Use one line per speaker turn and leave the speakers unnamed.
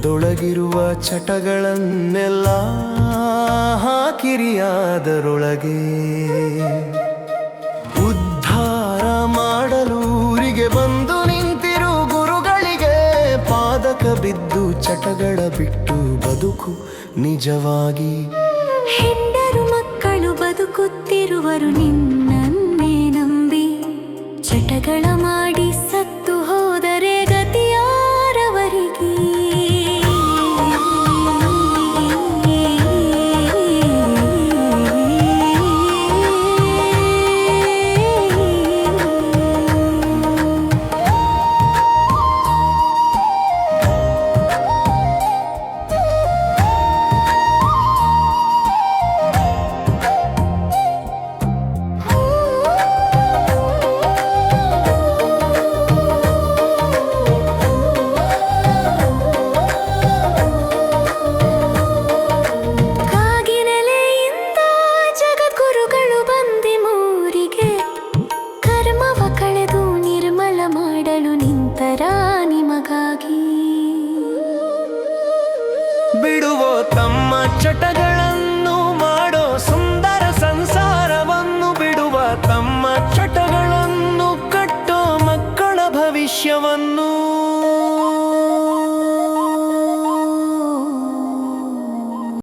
ದೇಹದೊಳಗಿರುವ ಚಟಗಳನ್ನೆಲ್ಲ ಹಾಕಿರಿಯಾದರೊಳಗೆ ಉದ್ಧಾರ ಮಾಡಲು ಊರಿಗೆ ಬಂದು ನಿಂತಿರು ಗುರುಗಳಿಗೆ ಪಾದಕ ಬಿದ್ದು ಚಟಗಳ ಬಿಟ್ಟು ಬದುಕು ನಿಜವಾಗಿ.
ಹೆಂಡರು ಮಕ್ಕಳು ಬದುಕುತ್ತಿರುವರು ನಿನ್ನನ್ನೇ ನಂಬಿ, ಚಟಗಳ ಮಾಡಿ ಸತ್ತು ಹೋದರೆ ಗತಿಯಾರವರಿಗೆ.
ಬಿಡುವೋ ತಮ್ಮ ಚಟಗಳನ್ನು ಮಾಡೋ ಸುಂದರ ಸಂಸಾರವನ್ನು, ಬಿಡುವ ತಮ್ಮ ಚಟಗಳನ್ನು ಕಟ್ಟೋ ಮಕ್ಕಳ ಭವಿಷ್ಯವನ್ನು.